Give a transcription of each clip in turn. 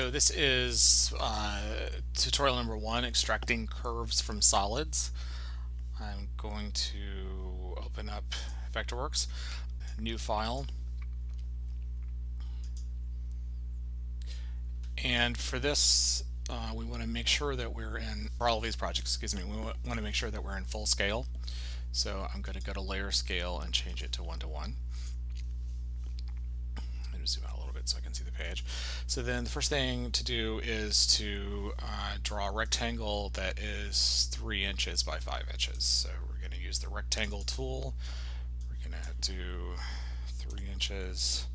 So this is tutorial number 1, extracting curves from solids. I'm going to open up Vectorworks, new file, and for this we want to make sure that we're in, for all of these projects, excuse me, we want to make sure that we're in full scale. So I'm going to go to layer scale and change it to 1 to 1. Zoom out a little bit so I can see the page. So then the first thing to do is to draw a rectangle that is 3 inches by 5 inches. So we're going to use the rectangle tool. We're going to do 3 inches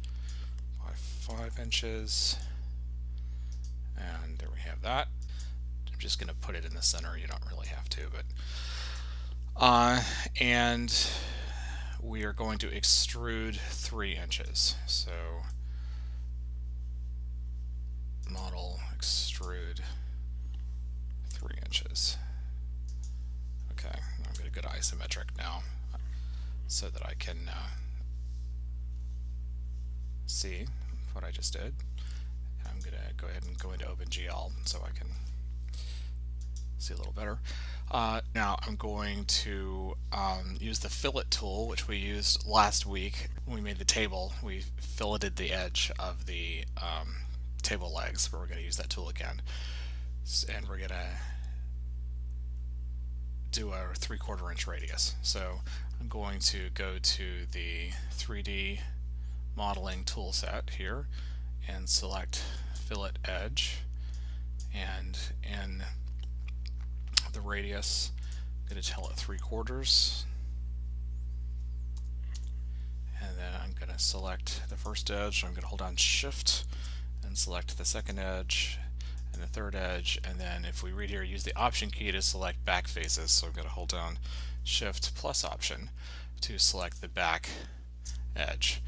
by 5 inches. And there we have that. I'm just going to put it in the center. You don't really have to, but and we are going to extrude 3 inches. So model extrude 3 inches. Okay, I'm going to go to isometric now so that I can see what I just did. I'm going to go ahead and go into OpenGL so I can see a little better. Now I'm going to use the fillet tool, which we used last week when we made the table. We filleted the edge of the table legs, but we're going to use that tool again, and we're going to do a 3/4 inch radius. So I'm going to go to the 3D modeling tool set here and select fillet edge, and in the radius I'm going to tell it 3/4, and then I'm going to select the first edge. I'm going to hold down shift and select the second edge and the third edge, and then if we read here, use the option key to select back faces. So I'm going to hold down shift plus option to select the back edge,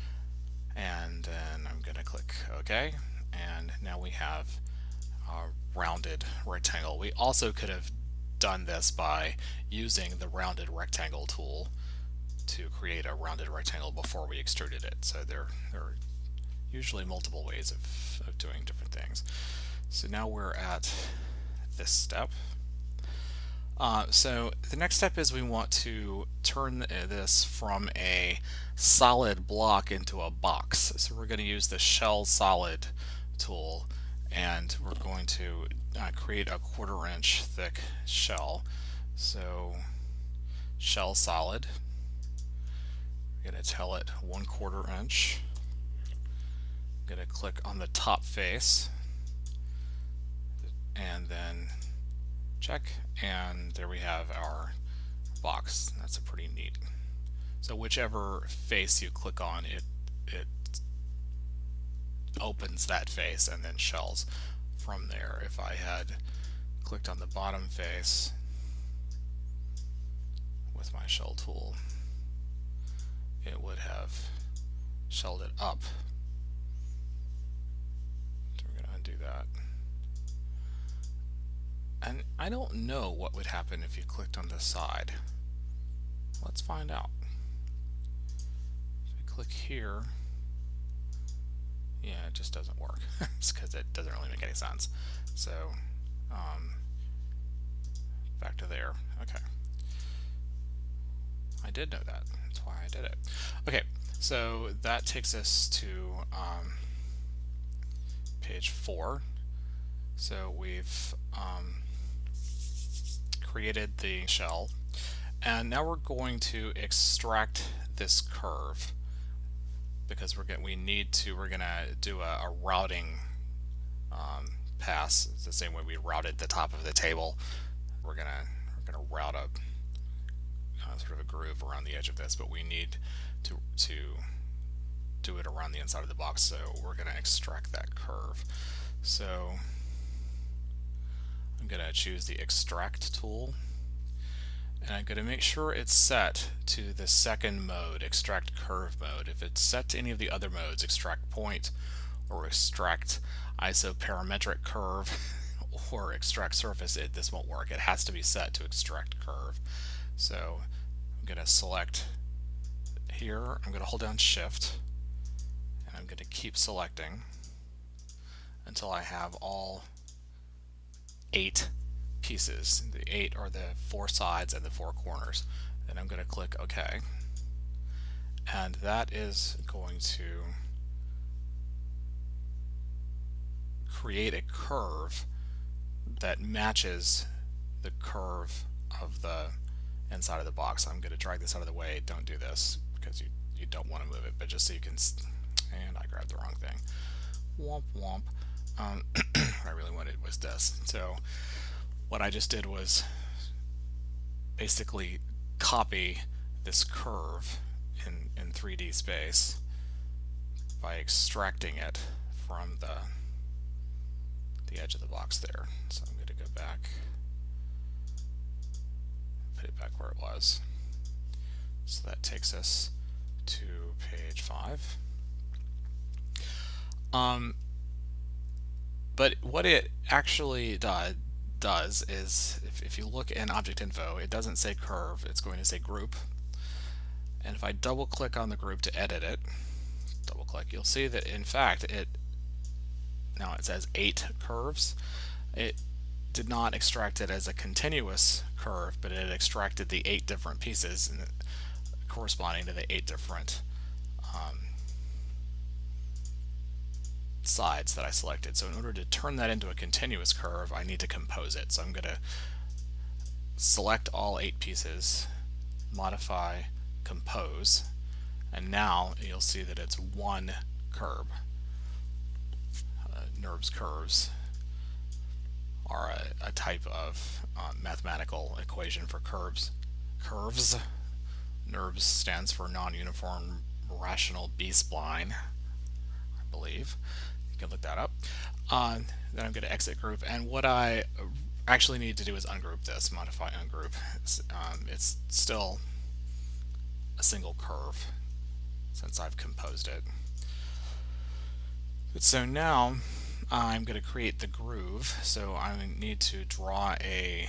and then I'm going to click OK, and now we have a rounded rectangle. We also could have done this by using the rounded rectangle tool to create a rounded rectangle before we extruded it. So there are usually multiple ways of doing different things. So now we're at this step. So the next step is we want to turn this from a solid block into a box. So we're going to use the shell solid tool, and we're going to create a 1/4 inch thick shell. So shell solid, we're going to tell it 1/4 inch. I'm going to click on the top face and then check, and there we have our box. That's a pretty neat. So whichever face you click on, it opens that face and then shells from there. If I had clicked on the bottom face with my shell tool, it would have shelled it up. So we're going to undo that. And I don't know what would happen if you clicked on the side. Let's find out. If I click here, yeah, it just doesn't work. It's because it doesn't really make any sense. So back to there. Okay, I did know that. That's why I did it. Okay, so that takes us to page 4. So we've created the shell, and now we're going to extract this curve because we're going to do a routing pass. It's the same way we routed the top of the table. We're gonna route a sort of a groove around the edge of this, but we need to do it around the inside of the box. So we're going to extract that curve. So I'm going to choose the extract tool, and I'm going to make sure it's set to the second mode, extract curve mode. If it's set to any of the other modes, extract point or extract isoparametric curve or extract surface, this won't work. It has to be set to extract curve. So I'm going to select here, I'm going to hold down shift, and I'm going to keep selecting until I have all 8 pieces. The 8 are the 4 sides and the 4 corners. Then I'm going to click OK. And that is going to create a curve that matches the curve of the inside of the box. I'm going to drag this out of the way. Don't do this because you don't want to move it, but just so you can, and I grabbed the wrong thing. Womp womp. What I really wanted was this. So what I just did was basically copy this curve in 3D space by extracting it from the edge of the box there. So I'm going to go back, put it back where it was. So that takes us to page 5. But what it actually does is, if you look in Object Info, it doesn't say curve, it's going to say group. And if I double click on the group to edit it, double click, you'll see that in fact now it says 8 curves. It did not extract it as a continuous curve, but it extracted the 8 different pieces corresponding to the 8 different sides that I selected. So in order to turn that into a continuous curve, I need to compose it. So I'm going to select all 8 pieces, modify, compose, and now you'll see that it's one curve. NURBS curves are a type of mathematical equation for curves. NURBS stands for non-uniform rational B-spline, I believe. You can look that up. Then I'm going to exit group, and what I actually need to do is ungroup this, modify ungroup. It's still a single curve since I've composed it. So now I'm going to create the groove. So I need to draw a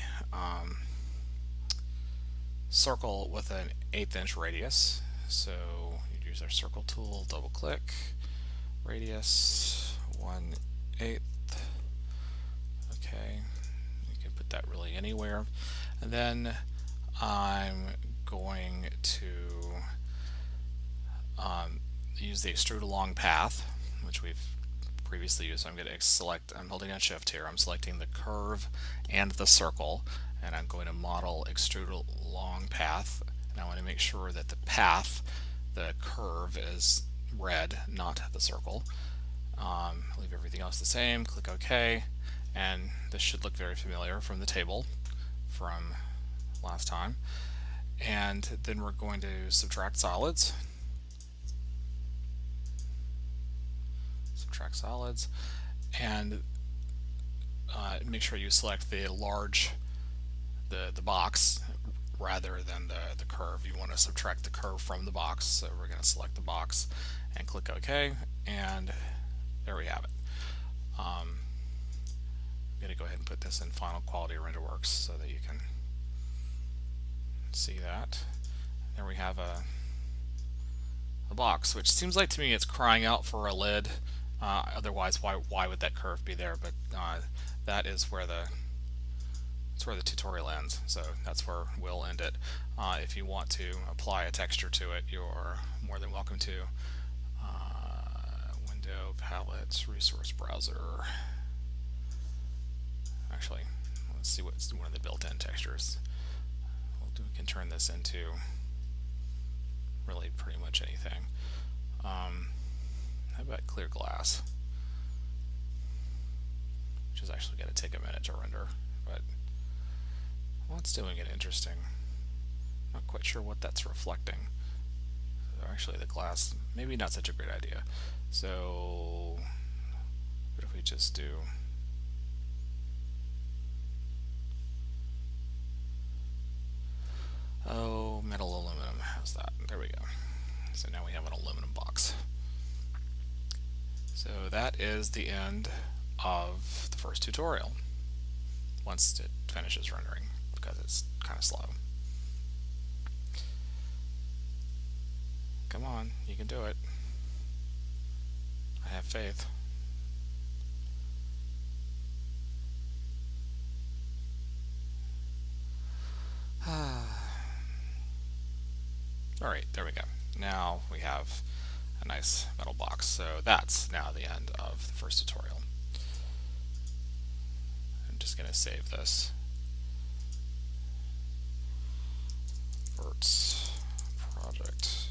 circle with an 1/8 inch radius. So you use our circle tool, double click, radius 1/8. Okay, you can put that really anywhere. And then I'm going to use the extrude along path, which we've previously used. So I'm going to select, I'm holding on shift here, I'm selecting the curve and the circle, and I'm going to model extrude along path, and I want to make sure that the path, the curve, is red, not the circle. Leave everything else the same, click OK, and this should look very familiar from the table from last time. And then we're going to subtract solids. And make sure you select the large, the box, rather than the curve. You want to subtract the curve from the box, so we're going to select the box and click OK, and there we have it. I'm going to go ahead and put this in Final Quality RenderWorks so that you can see that. There we have a box, which seems like to me it's crying out for a lid. Otherwise, why would that curve be there? But that is where the tutorial ends. So that's where we'll end it. If you want to apply a texture to it, you're more than welcome to. Window, palettes, resource browser. Actually, let's see what's one of the built-in textures. We can turn this into really pretty much anything. How about clear glass? Which is actually going to take a minute to render, but well, it's doing it interesting. Not quite sure what that's reflecting. So actually, the glass, maybe not such a great idea. So what if we just do metal aluminum? How's that? There we go. So now we have an aluminum box. So that is the end of the first tutorial, once it finishes rendering, because it's kind of slow. Come on, you can do it. I have faith. Alright, there we go. Now we have a nice metal box. So that's now the end of the first tutorial. I'm just going to save this. Verts project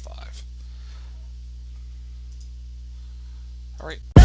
5. Alright.